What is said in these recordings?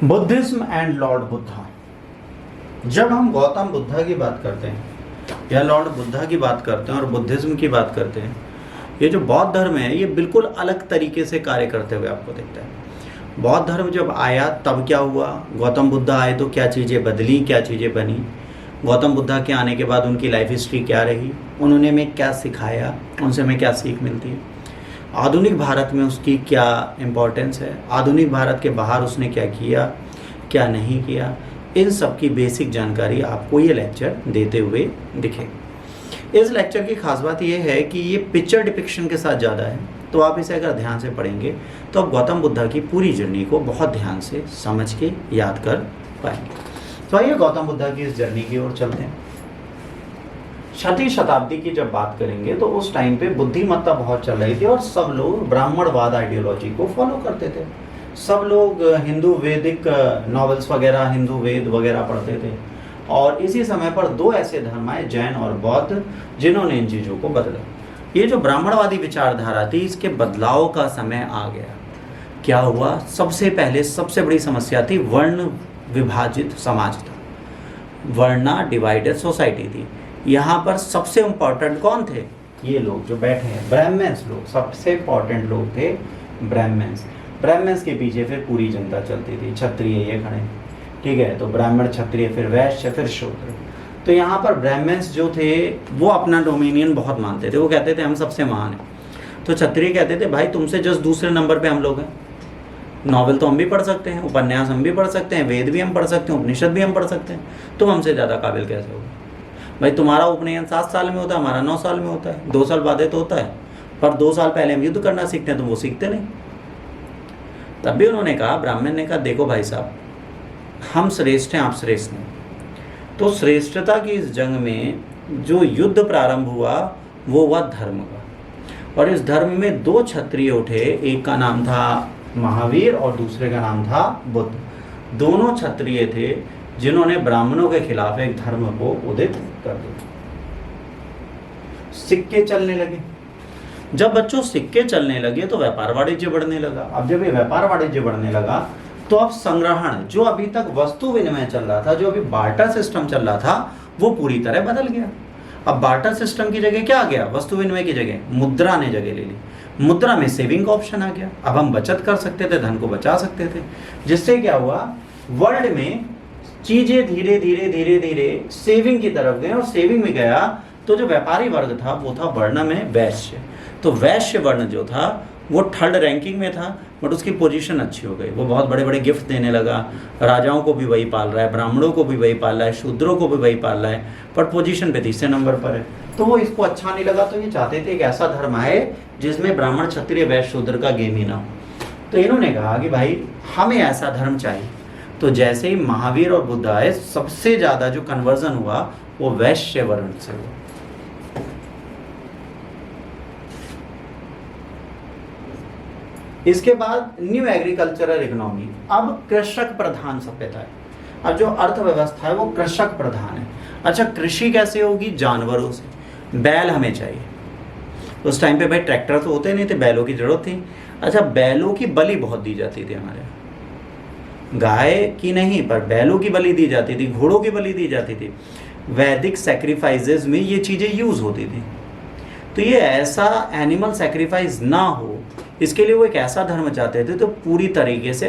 Buddhism and Lord Buddha. जब हम गौतम बुद्धा की बात करते हैं या लॉर्ड बुद्धा की बात करते हैं और बुद्धिज्म की बात करते हैं, ये जो बौद्ध धर्म है ये बिल्कुल अलग तरीके से कार्य करते हुए आपको दिखता है। बौद्ध धर्म जब आया तब क्या हुआ, गौतम बुद्धा आए तो क्या चीज़ें बदली, क्या चीज़ें बनी, गौतम बुद्धा के आने के बाद उनकी लाइफ हिस्ट्री क्या रही, उन्होंने हमें क्या सिखाया, उनसे हमें क्या सीख मिलती है, आधुनिक भारत में उसकी क्या इम्पोर्टेंस है, आधुनिक भारत के बाहर उसने क्या किया क्या नहीं किया, इन सब की बेसिक जानकारी आपको ये लेक्चर देते हुए दिखेगा। इस लेक्चर की खास बात ये है कि ये पिक्चर डिपिक्शन के साथ ज़्यादा है, तो आप इसे अगर ध्यान से पढ़ेंगे तो आप गौतम बुद्धा की पूरी जर्नी को बहुत ध्यान से समझ के याद कर पाएंगे। तो आइए गौतम बुद्धा की इस जर्नी की ओर चलते हैं। 6वीं शताब्दी की जब बात करेंगे तो उस टाइम पे बुद्धिमत्ता बहुत चल रही थी और सब लोग ब्राह्मणवाद आइडियोलॉजी को फॉलो करते थे। सब लोग हिंदू वैदिक नॉवेल्स वगैरह, हिंदू वेद वगैरह पढ़ते थे और इसी समय पर दो ऐसे धर्म आए, जैन और बौद्ध, जिन्होंने इन चीज़ों को बदला। ये जो ब्राह्मणवादी विचारधारा थी इसके बदलाव का समय आ गया। क्या हुआ, सबसे पहले सबसे बड़ी समस्या थी वर्ण विभाजित समाज था, वर्णा डिवाइडेड सोसाइटी थी। यहाँ पर सबसे इम्पोर्टेंट कौन थे, ये लोग जो बैठे हैं ब्राह्मण्स लोग, सबसे इम्पोर्टेंट लोग थे ब्राह्मण्स। ब्राह्मण्स के पीछे फिर पूरी जनता चलती थी, क्षत्रिय ये खड़े, ठीक है, तो ब्राह्मण, क्षत्रिय, फिर वैश्य, फिर शूद्र। तो यहाँ पर ब्राह्मण्स जो थे वो अपना डोमिनियन बहुत मानते थे, वो कहते थे हम सबसे महान हैं। तो क्षत्रिय कहते थे भाई तुमसे जस्ट दूसरे नंबर पे हम लोग हैं, नॉवेल तो हम भी पढ़ सकते हैं, उपन्यास हम भी पढ़ सकते हैं, वेद भी हम पढ़ सकते हैं, उपनिषद भी हम पढ़ सकते हैं, तुम हमसे ज़्यादा काबिल कैसे हो भाई, तुम्हारा उपनयन 7 साल में होता है, हमारा 9 साल में होता है, 2 साल बाद तो होता है, पर 2 साल पहले हम युद्ध करना सीखते हैं, तो वो सीखते नहीं। तब भी उन्होंने कहा, ब्राह्मण ने कहा देखो भाई साहब, हम श्रेष्ठ हैं, आप श्रेष्ठ नहीं। तो श्रेष्ठता की इस जंग में जो युद्ध प्रारंभ हुआ वो हुआ धर्म का, और इस धर्म में 2 क्षत्रिय उठे, एक का नाम था महावीर और दूसरे का नाम था बुद्ध। दोनों क्षत्रिय थे जिन्होंने ब्राह्मणों के खिलाफ एक धर्म को उदित कर दिया। सिक्के चलने लगे। जब बच्चों सिक्के चलने लगे तो व्यापार वाणिज्य बढ़ने लगा। अब जब ये व्यापार वाणिज्य बढ़ने लगा तो अब संग्रहण, जो अभी तक वस्तु विनिमय चल रहा था, जो अभी बार्टर सिस्टम चल रहा था, वो पूरी तरह बदल गया। अब बार्टर सिस्टम की जगह क्या आ गया, वस्तु विनिमय की जगह मुद्रा ने जगह ले ली। मुद्रा में सेविंग का ऑप्शन आ गया। अब हम बचत कर सकते थे, धन को बचा सकते थे, जिससे क्या हुआ, वर्ल्ड में चीजें धीरे धीरे धीरे धीरे सेविंग की तरफ गए, और सेविंग में गया तो जो व्यापारी वर्ग था वो था वर्ण में वैश्य। तो वैश्य वर्ण जो था वो 3rd रैंकिंग में था, बट उसकी पोजीशन अच्छी हो गई, वो बहुत बड़े बड़े गिफ्ट देने लगा, राजाओं को भी वही पाल रहा है, ब्राह्मणों को भी वही पाल रहा है, शूद्रों को भी वही पाल रहा है, पर पोजीशन पे 3रे नंबर पर है। तो वो इसको अच्छा नहीं लगा, तो ये चाहते थे एक ऐसा धर्म आए जिसमें ब्राह्मण, क्षत्रिय, वैश्य, शूद्र का गेम ही ना हो। तो इन्होंने कहा कि भाई हमें ऐसा धर्म चाहिए। तो जैसे ही महावीर और बुद्ध आए, सबसे ज्यादा जो कन्वर्जन हुआ वो वैश्य वर्ण से हुआ। इसके बाद न्यू एग्रीकल्चरल इकोनॉमी, अब कृषक प्रधान सभ्यता है। अब जो अर्थव्यवस्था है वो कृषक प्रधान है। अच्छा, कृषि कैसे होगी, जानवरों से। बैल हमें चाहिए, उस टाइम पे भाई ट्रैक्टर तो होते नहीं थे, बैलों की जरूरत थी। अच्छा, बैलों की बलि बहुत दी जाती थी हमारे यहाँ, गाय की नहीं पर बैलों की बलि दी जाती थी, घोड़ों की बलि दी जाती थी। वैदिक सैक्रिफाइसेस में ये चीज़ें यूज होती थी। तो ये ऐसा एनिमल सैक्रिफाइस ना हो, इसके लिए वो एक ऐसा धर्म चाहते थे तो पूरी तरीके से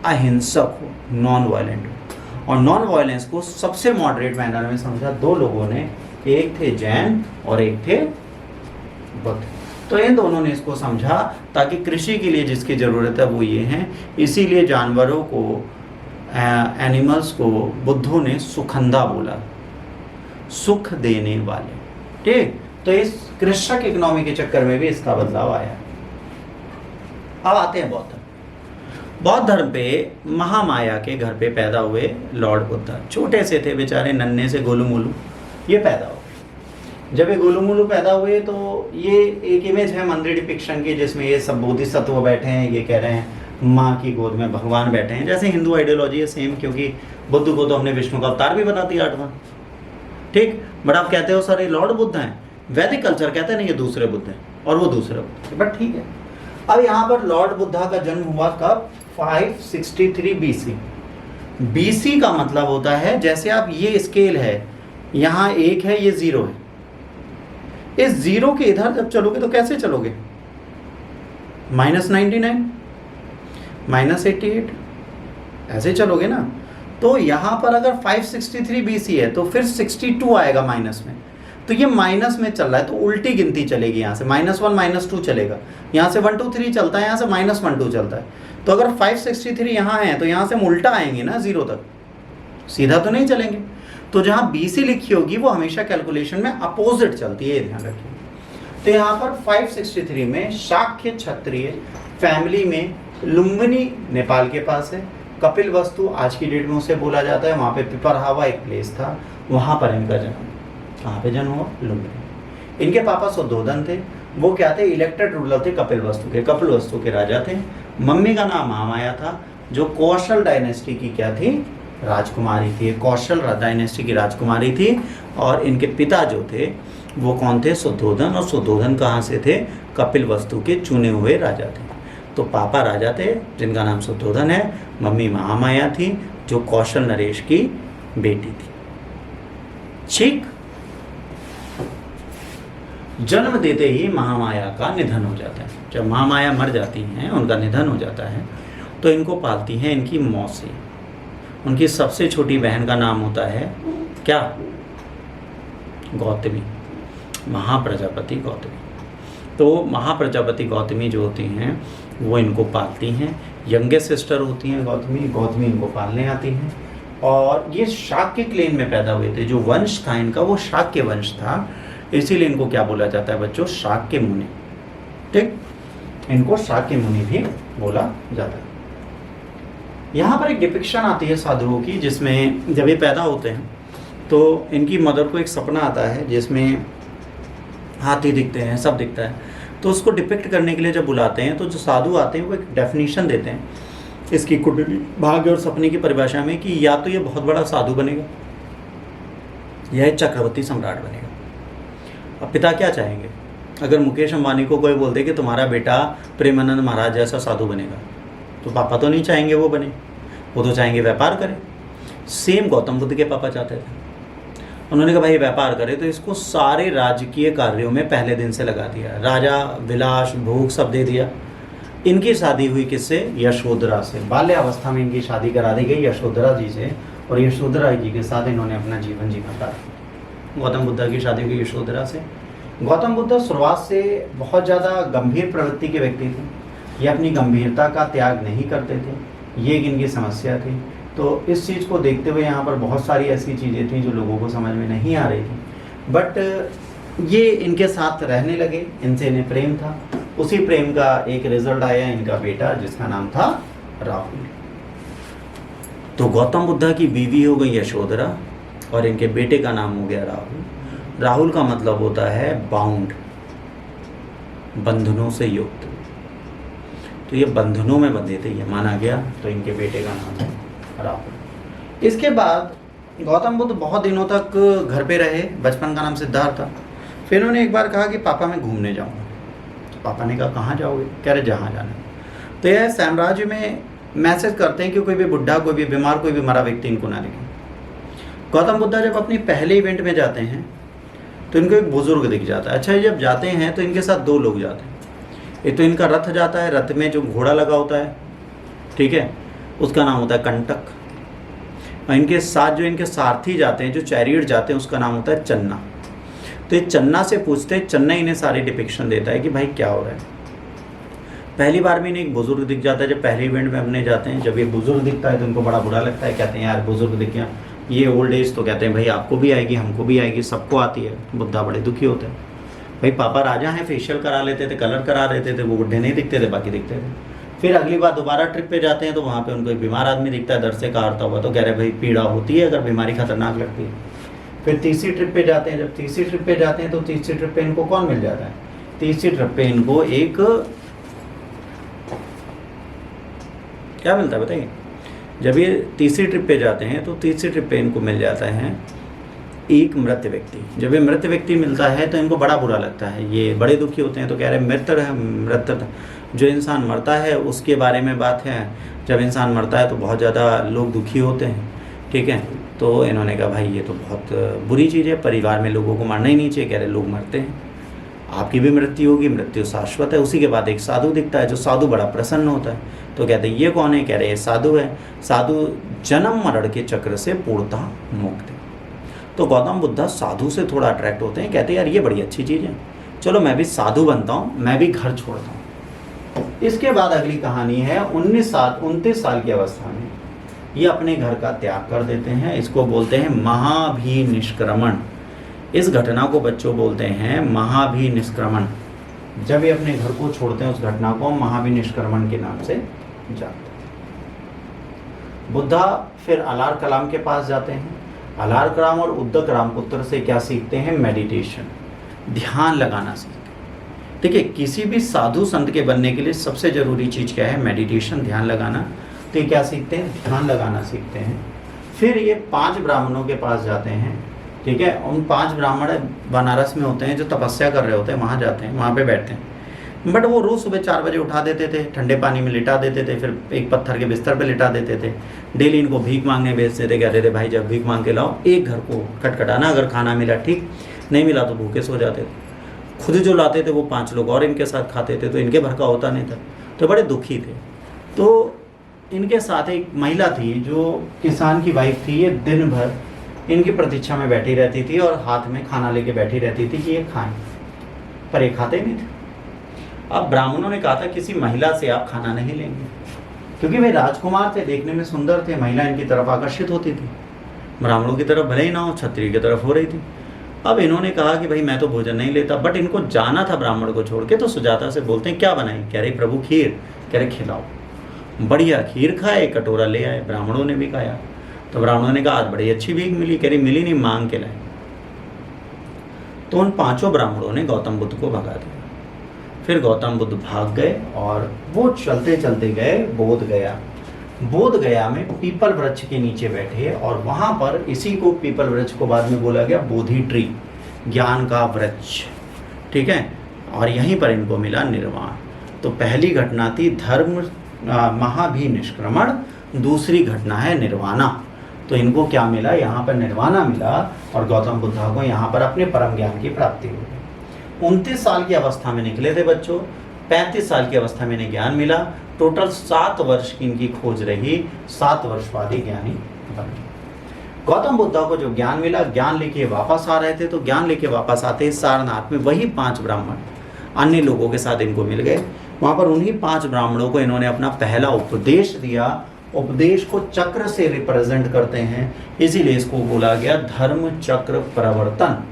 अहिंसक हो, नॉन वायलेंट हो। और नॉन वायलेंस को सबसे मॉडरेट मैनर में समझा 2 लोगों ने, एक थे जैन और एक थे बुद्ध। तो इन दोनों ने इसको समझा ताकि कृषि के लिए जिसकी ज़रूरत है वो ये हैं, इसीलिए जानवरों को, एनिमल्स को बुद्धों ने सुखंदा बोला, सुख देने वाले, ठीक। तो इस कृषक इकोनॉमी के चक्कर में भी इसका बदलाव आया। अब आते हैं बौद्ध धर्म। बौद्ध धर्म पे महामाया के घर पे पैदा हुए लॉर्ड बुद्धा। छोटे से थे बेचारे, नन्हे से गोलू मोलू, ये पैदा हुए। जब ये गोलू मोलू पैदा हुए तो ये एक इमेज है मंदिर डिपिक्शन की, जिसमें ये सब बोधिसत्व बैठे हैं, ये कह रहे हैं माँ की गोद में भगवान बैठे हैं, जैसे हिंदू आइडियोलॉजी है सेम, क्योंकि बुद्ध को तो हमने विष्णु का अवतार भी बना दिया 8वां, ठीक। बट आप कहते हो सर ये लॉर्ड बुद्ध हैं, वैदिक कल्चर कहते हैं नहीं ये दूसरे बुद्ध हैं और वो दूसरे बुद्ध, बट ठीक है। अब यहाँ पर लॉर्ड बुद्धा का जन्म हुआ कब? 563 BC। BC का मतलब होता है, जैसे आप ये स्केल है, यहाँ 1 है, ये 0 है, इस 0 के इधर जब चलोगे तो कैसे चलोगे? -99, -88, ऐसे चलोगे ना। तो यहाँ पर अगर 563 BC है तो फिर 62 आएगा माइनस में, तो ये माइनस में चल रहा है, तो उल्टी गिनती चलेगी। यहाँ से -1 -2 चलेगा, यहाँ से 1 2 3 चलता है, यहाँ से -1 2 चलता है। तो अगर 563 यहाँ है तो यहाँ से हम उल्टा आएंगे ना 0 तक, सीधा तो नहीं चलेंगे। तो जहाँ BC लिखी होगी वो हमेशा कैलकुलेशन में अपोजिट चलती है, ध्यान रखिए। तो यहाँ पर 563 में शाक्य क्षत्रिय फैमिली में लुम्बिनी नेपाल के पास है, कपिल वस्तु आज की डेट में उसे बोला जाता है, वहाँ पे पिपरहावा एक प्लेस था, वहाँ पर इनका जन्म। कहाँ पे जन्म हुआ? लुम्बिनी। इनके पापा सुद्धोधन थे, वो क्या थे? इलेक्टेड रूलर थे कपिल वस्तु के, कपिल वस्तु के राजा थे। मम्मी का नाम महामाया था, जो कौशल डायनेस्टी की क्या थी? राजकुमारी थी, कौशल डायनेस्टी की राजकुमारी थी। और इनके पिता जो थे वो कौन थे? सुद्धोधन। और सुद्धोधन कहाँ से थे? कपिल वस्तु के चुने हुए राजा थे। तो पापा राजा थे जिनका नाम सुद्धोधन है, मम्मी महामाया थी जो कौशल नरेश की बेटी थी। ठीक, जन्म देते ही महामाया का निधन हो जाता है। जब महामाया मर जाती हैं, उनका निधन हो जाता है, तो इनको पालती हैं इनकी मौसी। उनकी सबसे छोटी बहन का नाम होता है क्या? गौतमी, महाप्रजापति गौतमी। तो महाप्रजापति गौतमी जो होती हैं वो इनको पालती हैं। यंगेस्ट सिस्टर होती हैं गौतमी, गौतमी इनको पालने आती हैं। और ये शाक्य क्लेन में पैदा हुए थे, जो वंश था इनका वो शाक्य वंश था, इसीलिए इनको क्या बोला जाता है बच्चों? शाक्य मुनि। ठीक, इनको शाक्य मुनि भी बोला जाता है। यहाँ पर एक डिपिक्शन आती है साधुओं की, जिसमें जब ये पैदा होते हैं तो इनकी मदर को एक सपना आता है जिसमें हाथी दिखते हैं, सब दिखता है। तो उसको डिपिक्ट करने के लिए जब बुलाते हैं तो जो साधु आते हैं वो एक डेफिनेशन देते हैं इसकी कुंडली, भाग्य और सपने की परिभाषा में, कि या तो ये बहुत बड़ा साधु बनेगा या ये चक्रवर्ती सम्राट बनेगा। अब पिता क्या चाहेंगे? अगर मुकेश अंबानी को कोई बोल दे कि तुम्हारा बेटा प्रेमानंद महाराज जैसा साधु बनेगा, तो पापा तो नहीं चाहेंगे वो बने, वो तो चाहेंगे व्यापार करे। सेम गौतम बुद्ध के पापा चाहते थे। उन्होंने कहा भाई व्यापार करे, तो इसको सारे राजकीय कार्यों में पहले दिन से लगा दिया, राजा विलास भोग सब दे दिया। इनकी शादी हुई किससे? यशोधरा से। बाल्यावस्था में इनकी शादी करा दी गई यशोधरा जी से, और यशोधरा जी के साथ इन्होंने अपना जीवन जीना था। गौतम बुद्ध की शादी हुई यशोधरा से। गौतम बुद्ध शुरुआत से बहुत ज़्यादा गंभीर प्रवृत्ति के व्यक्ति थे, ये अपनी गंभीरता का त्याग नहीं करते थे, ये एक इनकी समस्या थी। तो इस चीज़ को देखते हुए यहाँ पर बहुत सारी ऐसी चीज़ें थी जो लोगों को समझ में नहीं आ रही थी, बट ये इनके साथ रहने लगे, इनसे इन्हें प्रेम था। उसी प्रेम का एक रिजल्ट आया इनका बेटा, जिसका नाम था राहुल। तो गौतम बुद्ध की बीवी हो गई यशोधरा और इनके बेटे का नाम हो गया राहुल। राहुल का मतलब होता है बाउंड, बंधनों से युक्त। तो ये बंधनों में बंधे थे, ये माना गया, तो इनके बेटे का नाम है राहुल। इसके बाद गौतम बुद्ध बहुत दिनों तक घर पे रहे। बचपन का नाम सिद्धार्थ था। फिर उन्होंने एक बार कहा कि पापा मैं घूमने जाऊँगा। तो पापा ने कहा कहाँ जाओगे? कह रहे जहाँ जाना। तो यह साम्राज्य में मैसेज करते हैं कि कोई भी बुढ़ा, कोई भी बीमार, कोई भी मरा व्यक्ति इनको ना दिखे। गौतम बुद्ध जब अपनी पहले इवेंट में जाते हैं तो इनको एक बुजुर्ग दिख जाता है। अच्छा, ये जब जाते हैं तो इनके साथ दो लोग जाते हैं। एक तो इनका रथ जाता है, रथ में जो घोड़ा लगा होता है, ठीक है, उसका नाम होता है कंटक। और इनके साथ जो इनके सारथी जाते हैं, जो चैरियट जाते हैं, उसका नाम होता है चन्ना। तो ये चन्ना से पूछते हैं, चन्ना इन्हें सारी डिपिक्शन देता है कि भाई क्या हो रहा है। पहली बार में इन्हें एक बुजुर्ग दिख जाता है। जब पहले इवेंट में अपने जाते हैं, जब ये बुजुर्ग दिखता है तो इनको बड़ा बुरा लगता है। कहते हैं यार बुजुर्ग दिख गया, ये ओल्ड एज। तो कहते हैं भाई आपको भी आएगी, हमको भी आएगी, सबको आती है। बुद्धा बड़े दुखी होते हैं। भाई पापा राजा हैं, फेशियल करा लेते थे, कलर करा लेते थे, वो बुढ़े नहीं दिखते थे, बाकी दिखते थे। फिर अगली बार दोबारा ट्रिप पे जाते हैं तो वहाँ पे उनको एक बीमार आदमी दिखता है, दर्द से काटता हुआ। तो कह रहे भाई पीड़ा होती है अगर बीमारी खतरनाक लगती है। फिर तीसरी ट्रिप पे जाते हैं। जब तीसरी ट्रिप पे जाते हैं तो तीसरी ट्रिप पे इनको कौन मिल जाता है? तीसरी ट्रिप पे इनको एक क्या मिलता है बताइए? जब ये तीसरी ट्रिप पे जाते हैं तो तीसरी ट्रिप पे इनको मिल जाता है एक मृत व्यक्ति। जब ये मृत व्यक्ति मिलता है तो इनको बड़ा बुरा लगता है, ये बड़े दुखी होते हैं। तो कह रहे मृत जो इंसान मरता है उसके बारे में बात है। जब इंसान मरता है तो बहुत ज़्यादा लोग दुखी होते हैं, ठीक है। तो इन्होंने कहा भाई ये तो बहुत बुरी चीज़ है, परिवार में लोगों को मरना ही नहीं चाहिए। कह रहे लोग मरते हैं, आपकी भी मृत्यु होगी, मृत्यु शाश्वत है। उसी के बाद एक साधु दिखता है, जो साधु बड़ा प्रसन्न होता है। तो कहते हैं ये कौन है? कह रहे ये साधु है। साधु जन्म मरण के चक्र से पूर्णतः मुक्त है। तो गौतम बुद्ध साधु से थोड़ा अट्रैक्ट होते हैं, कहते हैं यार ये बड़ी अच्छी चीज़ है, चलो मैं भी साधु बनता हूँ, मैं भी घर छोड़ता हूँ। इसके बाद अगली कहानी है 29 साल की अवस्था में ये अपने घर का त्याग कर देते हैं। इसको बोलते हैं महाभिनिष्क्रमण। इस घटना को बच्चों बोलते हैं महाभिनिष्क्रमण। जब ये अपने घर को छोड़ते हैं उस घटना को महाभिनिष्क्रमण के नाम से जानते हैं। बुद्धा फिर अलार कलाम के पास जाते हैं। अलार कलाम और उद्दक रामपुत्र से क्या सीखते हैं? मेडिटेशन, ध्यान लगाना सीखते हैं। देखिए किसी भी साधु संत के बनने के लिए सबसे जरूरी चीज़ क्या है? मेडिटेशन, ध्यान लगाना। तो ये क्या सीखते हैं? ध्यान लगाना सीखते हैं। फिर ये 5 ब्राह्मणों के पास जाते हैं, ठीक है। उन 5 ब्राह्मण बनारस में होते हैं जो तपस्या कर रहे होते हैं, वहाँ जाते हैं, वहाँ पे बैठते हैं। बट वो रोज़ सुबह 4 बजे उठा देते थे, ठंडे पानी में लिटा देते थे, फिर एक पत्थर के बिस्तर पे लिटा देते थे। डेली इनको भीख मांगने भेजते थे, कहते थे भाई जब भीख मांग के लाओ, एक घर को खटखटाना, अगर खाना मिला ठीक, नहीं मिला तो भूखे सो जाते थे। खुद जो लाते थे वो 5 लोग और इनके साथ खाते थे, तो इनके भर का होता नहीं था, तो बड़े दुखी थे। तो इनके साथ एक महिला थी जो किसान की वाइफ थी। ये दिन भर इनकी प्रतीक्षा में बैठी रहती थी और हाथ में खाना लेके बैठी रहती थी कि ये खाएं, पर ये खाते नहीं थे। अब ब्राह्मणों ने कहा था किसी महिला से आप खाना नहीं लेंगे, क्योंकि वे राजकुमार थे, देखने में सुंदर थे, महिला इनकी तरफ आकर्षित होती थी। ब्राह्मणों की तरफ भले ही ना हो, क्षत्रिय की तरफ हो रही थी। अब इन्होंने कहा कि भाई मैं तो भोजन नहीं लेता, बट इनको जाना था ब्राह्मण को छोड़ के। तो सुजाता से बोलते हैं क्या बनाई? कह रही प्रभु खीर। कह रहे खिलाओ। बढ़िया खीर खाए, कटोरा ले आए, ब्राह्मणों ने भी खाया। तो ब्राह्मणों ने कहा आज बड़ी अच्छी भीख मिली। कह रही मिली नहीं, मांग के लाए। तो उन 5 ब्राह्मणों ने गौतम बुद्ध को भगा दिया। फिर गौतम बुद्ध भाग गए और वो चलते चलते गए बोध गया। बोध गया में पीपल वृक्ष के नीचे बैठे और वहां पर इसी को पीपल वृक्ष को बाद में बोला गया बोधि ट्री, ज्ञान का वृक्ष, ठीक है। और यहीं पर इनको मिला निर्वाण। तो पहली घटना थी धर्म महाभिनिष्क्रमण, दूसरी घटना है निर्वाणा। तो इनको क्या मिला? यहाँ पर निर्वाणा मिला और गौतम बुद्धा को यहाँ पर अपने परम ज्ञान की प्राप्ति हो गई। 29 साल की अवस्था में निकले थे बच्चों, 35 साल की अवस्था में इन्हें ज्ञान मिला। टोटल 7 वर्ष की इनकी खोज रही, 7 वर्ष बाद ही ज्ञानी बन गए। गौतम बुद्धा को जो ज्ञान मिला, ज्ञान लेके वापस आ रहे थे, तो ज्ञान लेके वापस आते सारनाथ में वही 5 ब्राह्मण अन्य लोगों के साथ इनको मिल गए। वहाँ पर उन्हीं 5 ब्राह्मणों को इन्होंने अपना पहला उपदेश दिया। उपदेश को चक्र से रिप्रेजेंट करते हैं, इसीलिए इसको बोला गया धर्म चक्र प्रवर्तन।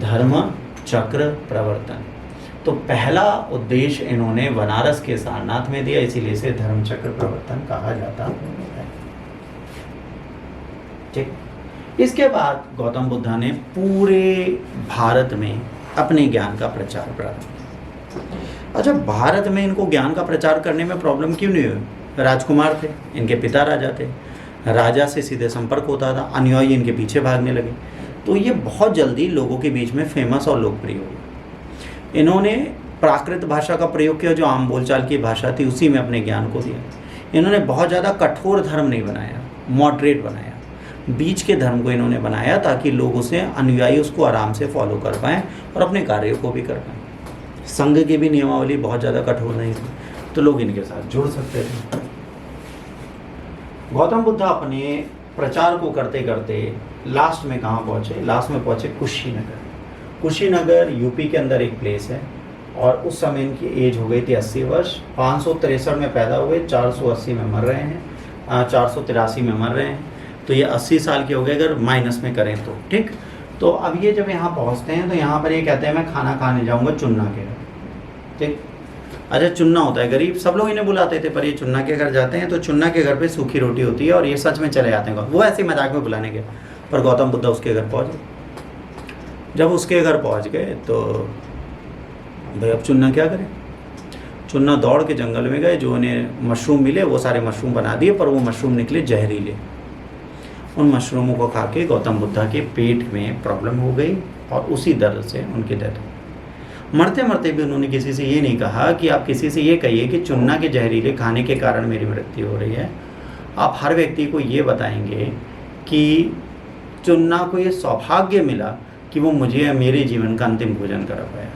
धर्म चक्र प्रवर्तन। तो पहला उद्देश्य इन्होंने बनारस के सारनाथ में दिया, इसीलिए इसे धर्म चक्र प्रवर्तन कहा जाता है। ठीक। इसके बाद गौतम बुद्धा ने पूरे भारत में अपने ज्ञान का प्रचार प्रारंभ किया। अच्छा, भारत में इनको ज्ञान का प्रचार करने में प्रॉब्लम क्यों नहीं हुई? राजकुमार थे, इनके पिता राजा थे, राजा से सीधे संपर्क होता था, अनुयायी इनके पीछे भागने लगे, तो ये बहुत जल्दी लोगों के बीच में फेमस और लोकप्रिय हो गए। इन्होंने प्राकृत भाषा का प्रयोग किया, जो आम बोलचाल की भाषा थी, उसी में अपने ज्ञान को दिया। इन्होंने बहुत ज़्यादा कठोर धर्म नहीं बनाया, मॉडरेट बनाया, बीच के धर्म को इन्होंने बनाया, ताकि लोग उसे, अनुयायी उसको आराम से फॉलो कर पाएँ और अपने कार्यों को भी कर पाएँ। संघ की भी नियमावली बहुत ज़्यादा कठोर नहीं थी, तो लोग इनके साथ जुड़ सकते थे। गौतम बुद्ध अपने प्रचार को करते करते लास्ट में कहाँ पहुँचे? लास्ट में पहुँचे कुशीनगर। कुशीनगर यूपी के अंदर एक प्लेस है, और उस समय इनकी एज हो गई थी 80 वर्ष। 563 में पैदा हुए, 480 में मर रहे हैं, 483 में मर रहे हैं, तो ये 80 साल के हो गए अगर माइनस में करें तो। ठीक। तो अब ये जब यहाँ पहुँचते हैं तो यहाँ पर ये कहते हैं मैं खाना खाने जाऊँगा चुन्ना के घर। ठीक। अच्छा, चुन्ना होता है गरीब, सब लोग इन्हें बुलाते थे, पर ये चुन्ना के घर जाते हैं तो चुन्ना के घर पे सूखी रोटी होती है, और ये सच में चले जाते हैं। वो ऐसे मजाक में बुलाने के, पर गौतम बुद्ध उसके घर पहुँचे। जब उसके घर पहुँच गए तो भाई अब चुन्ना क्या करें? चुन्ना दौड़ के जंगल में गए, जो उन्हें मशरूम मिले वो सारे मशरूम बना दिए, पर वो मशरूम निकले जहरीले। उन मशरूमों को खा के गौतम बुद्धा के पेट में प्रॉब्लम हो गई और उसी दर्द से उनकी डेथ हो गई। मरते मरते भी उन्होंने किसी से ये नहीं कहा कि आप किसी से ये कहिए कि चुन्ना के जहरीले खाने के कारण मेरी मृत्यु हो रही है। आप हर व्यक्ति को ये बताएंगे कि चुन्ना को ये सौभाग्य मिला कि वो मुझे मेरे जीवन का अंतिम भोजन कर पाया।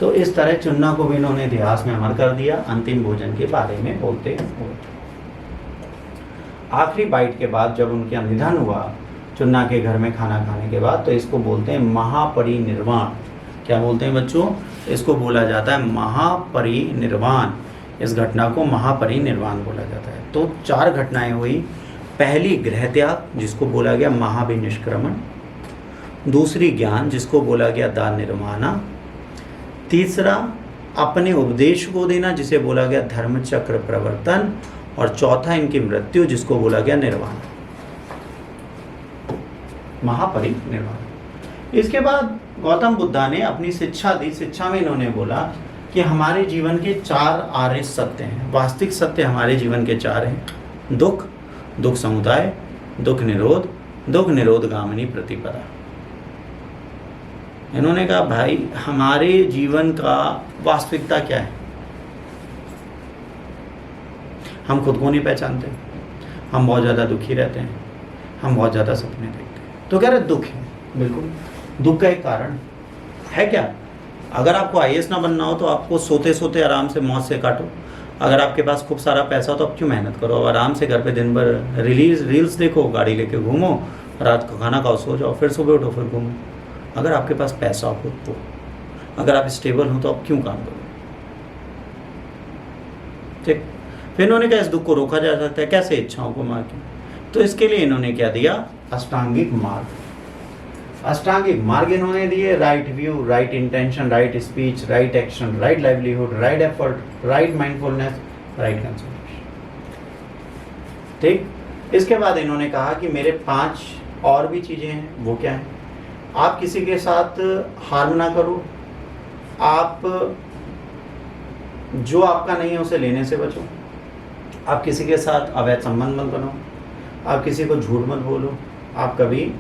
तो इस तरह चुन्ना को भी इन्होंने इतिहास में अमर कर दिया अंतिम भोजन के बारे में बोलते हुए। आखिरी बाइट के बाद जब उनका निधन हुआ चुन्ना के घर में खाना खाने के बाद, तो इसको बोलते हैं महापरिनिर्वाण। क्या बोलते हैं बच्चों? इसको बोला जाता है महापरिनिर्वाण। इस घटना को महापरिनिर्वाण बोला जाता है। तो 4 घटनाएं हुई। पहली गृह त्याग जिसको बोला गया महाभिनिष्क्रमण, दूसरी ज्ञान जिसको बोला गया दान निर्माणा, तीसरा अपने उपदेश को देना जिसे बोला गया धर्म चक्र प्रवर्तन, और चौथा इनकी मृत्यु जिसको बोला गया निर्वाण, महापरिनिर्वाण। इसके बाद गौतम बुद्धा ने अपनी शिक्षा दी। शिक्षा में इन्होंने बोला कि हमारे जीवन के 4 आर्य सत्य हैं। वास्तविक सत्य हमारे जीवन के 4 हैं। दुख, दुख समुदाय, दुख निरोध, दुख निरोध गामिनी प्रतिपदा। इन्होंने कहा भाई हमारे जीवन का वास्तविकता क्या है? हम खुद को नहीं पहचानते, हम बहुत ज़्यादा दुखी रहते हैं, हम बहुत ज़्यादा सपने देखते हैं। तो कह रहे दुख है। बिल्कुल, दुख का एक कारण है क्या? अगर आपको आईएएस ना बनना हो तो आपको सोते सोते आराम से मौत से काटो। अगर आपके पास खूब सारा पैसा हो तो आप क्यों मेहनत करो? अब आराम से घर पे दिन भर रील्स देखो, गाड़ी लेके घूमो, रात को खाना खाओ, सो जाओ, फिर सुबह उठो, फिर घूमो। अगर आपके पास पैसा हो तो, अगर आप स्टेबल हो तो आप क्यों काम करो? ठीक। फिर इन्होंने कहा इस दुख को रोका जा सकता है कैसे? इच्छाओं को मार के। तो इसके लिए इन्होंने क्या दिया? अष्टांगिक मार्ग। अष्टांगिक मार्ग इन्होंने दिए। Right view, right intention, right speech, right action, right livelihood, right effort, right mindfulness, right concentration. ठीक। इसके बाद इन्होंने कहा कि मेरे 5 और भी चीजें हैं। वो क्या है? आप किसी के साथ हार्म ना करो, आप जो आपका नहीं है उसे लेने से बचो, आप किसी के साथ अवैध संबंध मत बनाओ, आप किसी को झूठ मत बोलो, आप कभी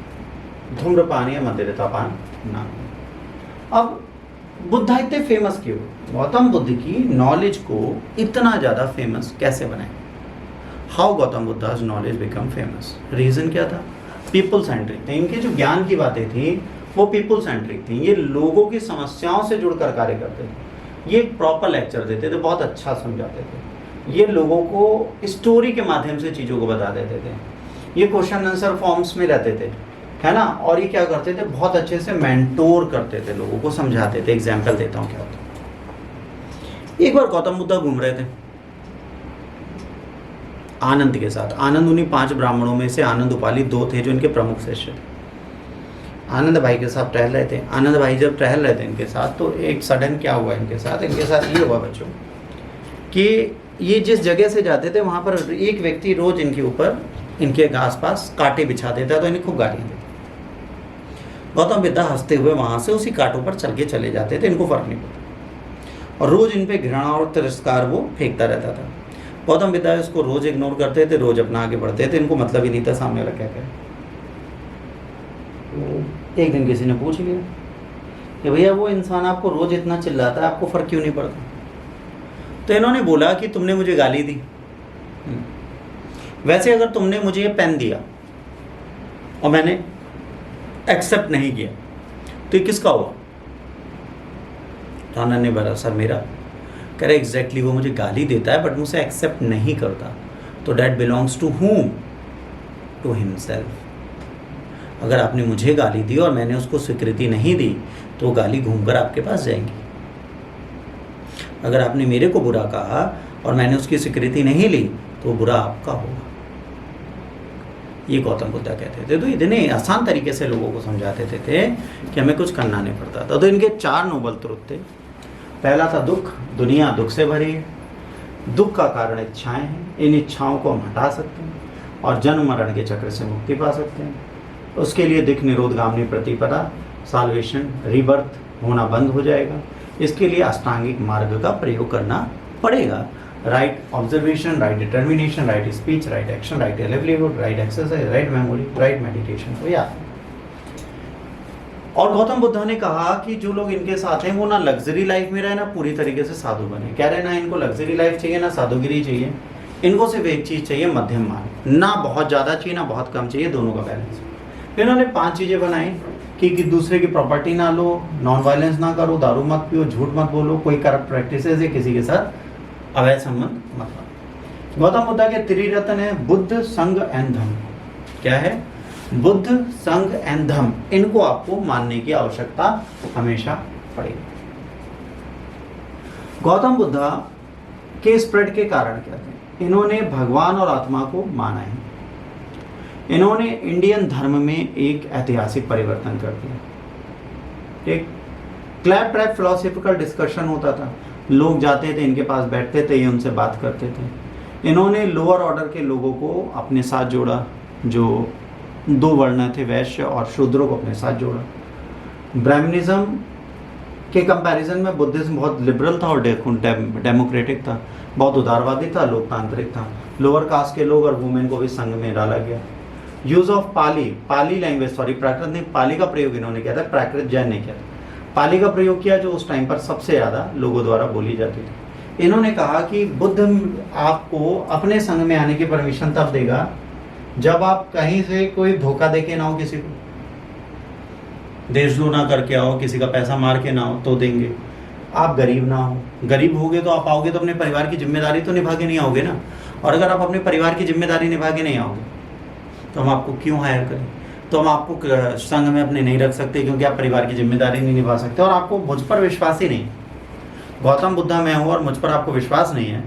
धूम्रपान या मदिरपान ना करो। अब बुद्धा इतने फेमस क्यों? गौतम बुद्ध की नॉलेज को इतना ज़्यादा फेमस कैसे बनाए? How Gautam Buddha's knowledge become famous? Reason क्या था? पीपल सेंट्रिक थे। इनके जो ज्ञान की बातें थी वो पीपल सेंट्रिक थी। ये लोगों की समस्याओं से जुड़कर कार्य करते थे। ये प्रॉपर लेक्चर देते थे, बहुत अच्छा समझाते थे। ये लोगों को स्टोरी के माध्यम से चीज़ों को बता देते थे। ये क्वेश्चन आंसर फॉर्म्स में रहते थे, है ना। और ये क्या करते थे? बहुत अच्छे से मेंटोर करते थे, लोगों को समझाते थे। एग्जाम्पल देता हूँ क्या होता। एक बार गौतम बुद्ध घूम रहे थे आनंद के साथ। आनंद उन्हीं 5 ब्राह्मणों में से आनंद उपाली 2 थे जो इनके प्रमुख शिष्य थे। आनंद भाई के साथ टहल रहे थे। आनंद भाई जब टहल रहे थे इनके साथ, तो एक सडन क्या हुआ इनके साथ ये हुआ बच्चों कि ये जिस जगह से जाते थे वहाँ पर एक व्यक्ति रोज इनके ऊपर, इनके आसपास कांटे बिछा देता, तो इन्हें खूब गालियाँ देते। गौतम बुद्ध हंसते हुए वहाँ से उसी कांटों पर चल के चले जाते थे, इनको फर्क नहीं पड़ता। और रोज इन पे घृणा और तिरस्कार वो फेंकता रहता था। गौतम बुद्ध इसको रोज इग्नोर करते थे, रोज अपना आगे बढ़ते थे। इनको मतलब ही नहीं था सामने वाला क्या कहे। एक दिन किसी ने पूछ लिया कि भैया वो इंसान आपको रोज इतना चिल्लाता है, आपको फर्क क्यों नहीं पड़ता? तो इन्होंने बोला कि तुमने मुझे गाली दी, वैसे अगर तुमने मुझे ये पेन दिया और मैंने एक्सेप्ट नहीं किया तो ये किसका हुआ? तो आनंद ने बोला सर मेरा। कह रहे एग्जैक्टली, वो मुझे गाली देता है बट मुझसे एक्सेप्ट नहीं करता, तो that belongs to whom? To himself. अगर आपने मुझे गाली दी और मैंने उसको स्वीकृति नहीं दी तो वो गाली घूमकर आपके पास जाएंगी। अगर आपने मेरे को बुरा कहा और मैंने उसकी स्वीकृति नहीं ली तो वो बुरा आपका होगा। ये गौतम बुद्ध कहते थे। तो इतने आसान तरीके से लोगों को समझाते थे कि हमें कुछ करना नहीं पड़ता था। तो इनके 4 नोबल ट्रुथ थे। पहला था दुख, दुनिया दुख से भरी है, दुख का कारण इच्छाएं हैं, इन इच्छाओं को हम हटा सकते हैं और जन्म मरण के चक्र से मुक्ति पा सकते हैं। उसके लिए दुख निरोध गामिनी प्रतिपदा, साल्वेशन, रीबर्थ होना बंद हो जाएगा। इसके लिए अष्टांगिक मार्ग का प्रयोग करना पड़ेगा। Right observation, right determination, right speech, right action, right livelihood, right exercise, write memory, right meditation को याद। और गौतम बुद्ध ने कहा कि जो लोग इनके साथ हैं वो ना लग्जरी लाइफ में रहे ना पूरी तरीके से साधु बने। कह रहे ना इनको लग्जरी लाइफ चाहिए ना साधुगिरी चाहिए, इनको सिर्फ एक चीज़ चाहिए, मध्यम मार्ग, ना बहुत ज़्यादा चाहिए ना बहुत कम चाहिए, दोनों का बैलेंस। फिर इन्होंने 5 चीज़ें बनाई कि दूसरे की प्रॉपर्टी ना लो, नॉन वायलेंस ना करो, दारू मत पियो, झूठ मत बोलो, कोई करप्ट प्रैक्टिसेस है किसी के साथ अवैध संबंध मत करो। गौतम बुद्ध के त्रिरत्न है बुद्ध, संघ एंड धम्म। क्या है? बुद्ध, संघ एंड धम्म। इनको आपको मानने की आवश्यकता हमेशा पड़ेगी। गौतम बुद्ध के स्प्रेड के कारण क्या थे? इन्होंने भगवान और आत्मा को माना है। इन्होंने इंडियन धर्म में एक ऐतिहासिक परिवर्तन कर दिया। एक क्लैप ट्रैप फिलोसॉफिकल डिस्कशन होता था, लोग जाते थे इनके पास बैठते थे, ये उनसे बात करते थे। इन्होंने लोअर ऑर्डर के लोगों को अपने साथ जोड़ा, जो 2 वर्ण थे, वैश्य और शूद्रों को अपने साथ जोड़ा। ब्राह्मणिज्म के कंपैरिजन में बुद्धिज्म बहुत लिबरल था और डेमोक्रेटिक था, बहुत उदारवादी था, लोकतांत्रिक था। लोअर कास्ट के लोग और वुमेन को भी संघ में डाला गया। यूज ऑफ पाली लैंग्वेज, प्राकृत ने पाली का प्रयोग इन्होंने किया था, प्राकृत जैन ने किया था। पाली का प्रयोग किया जो उस टाइम पर सबसे ज़्यादा लोगों द्वारा बोली जाती थी। इन्होंने कहा कि बुद्ध आपको अपने संघ में आने की परमिशन तब देगा जब आप कहीं से कोई धोखा दे के ना हो, किसी को देशद्रोह ना करके आओ, किसी का पैसा मार के ना हो तो देंगे। आप गरीब ना हो, गरीब होगे तो आप आओगे तो अपने परिवार की जिम्मेदारी तो निभा के नहीं आओगे ना। और अगर आप अपने परिवार की जिम्मेदारी निभा के नहीं आओगे तो हम आपको क्यों हायर करें? तो हम आपको संघ में अपने नहीं रख सकते क्योंकि आप परिवार की जिम्मेदारी नहीं निभा सकते और आपको मुझ पर विश्वास ही नहीं। गौतम बुद्ध मैं हूँ और मुझ पर आपको विश्वास नहीं है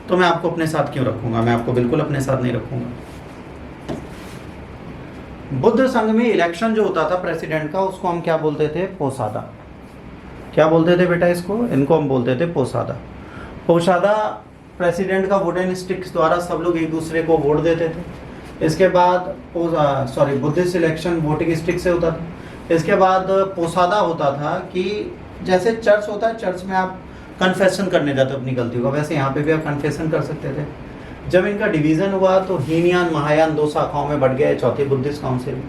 तो मैं आपको अपने साथ क्यों रखूँगा? मैं आपको बिल्कुल अपने साथ नहीं रखूँगा। बुद्ध संघ में इलेक्शन जो होता था प्रेसिडेंट का, उसको हम क्या बोलते थे? पोसादा। क्या बोलते थे बेटा इसको? इनको हम बोलते थे पोसादा। पोसादा प्रेसिडेंट का वुडन स्टिक्स द्वारा सब लोग एक दूसरे को वोट देते थे। इसके बाद बुद्धिस्ट इलेक्शन वोटिंग स्टिक से होता था। इसके बाद पोसादा होता था कि जैसे चर्च होता है, चर्च में आप कन्फेशन करने जाते हो अपनी गलतियों का, वैसे यहाँ पे भी आप कन्फेशन कर सकते थे। जब इनका डिवीज़न हुआ तो हीनयान महायान 2 शाखाओं में बढ़ गए, चौथी बुद्धिस्ट काउंसिल में।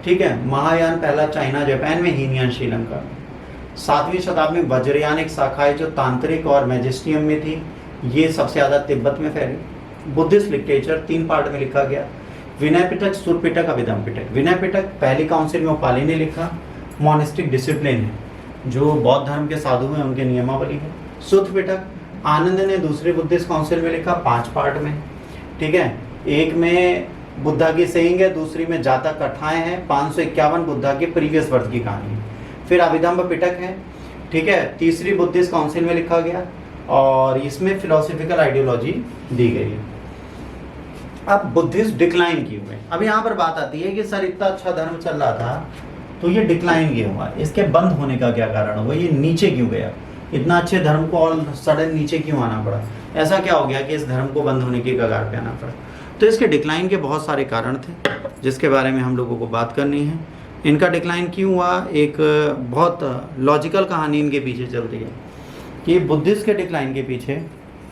ठीक है, महायान पहला चाइना जापान में, हीनयान श्रीलंका में। 7वीं शताब्दी में वज्रयान एक शाखा है जो तांत्रिक और मैजिस्ट्रियम में थी, ये सबसे ज़्यादा तिब्बत में फैली। बुद्धिस्ट लिटरेचर 3 पार्ट में लिखा गया, विनय पिटक, सुर पिटक, अभिधम पिटक। विनय पिटक पहली काउंसिल में पाली ने लिखा, मॉनिस्टिक डिसिप्लिन है, जो बौद्ध धर्म के साधु हैं उनके नियमावली है। सुत पिटक आनंद ने दूसरे बुद्धिस्ट काउंसिल में लिखा 5 पार्ट में। ठीक है, एक में बुद्धा की सेइंग है, दूसरी में जातक कथाएं हैं, 551 बुद्धा के प्रीवियस बर्थ की कहानी है। फिर अभिधम्ब पिटक है, ठीक है, तीसरी बुद्धिस्ट काउंसिल में लिखा गया और इसमें फिलोसॉफिकल आइडियोलॉजी दी गई है। अब बुद्धिस्ट डिक्लाइन क्यों हुए? अब यहाँ पर बात आती है कि सर इतना अच्छा धर्म चल रहा था तो ये डिक्लाइन क्यों हुआ? इसके बंद होने का क्या कारण हुआ? ये नीचे क्यों गया? इतना अच्छे धर्म को ऑल सडन नीचे क्यों आना पड़ा? ऐसा क्या हो गया कि इस धर्म को बंद होने की कगार पे आना पड़ा? तो इसके डिक्लाइन के बहुत सारे कारण थे जिसके बारे में हम लोगों को बात करनी है। इनका डिक्लाइन क्यों हुआ? एक बहुत लॉजिकल कहानी इनके पीछे चलती है कि बुद्धिस्ट के डिक्लाइन के पीछे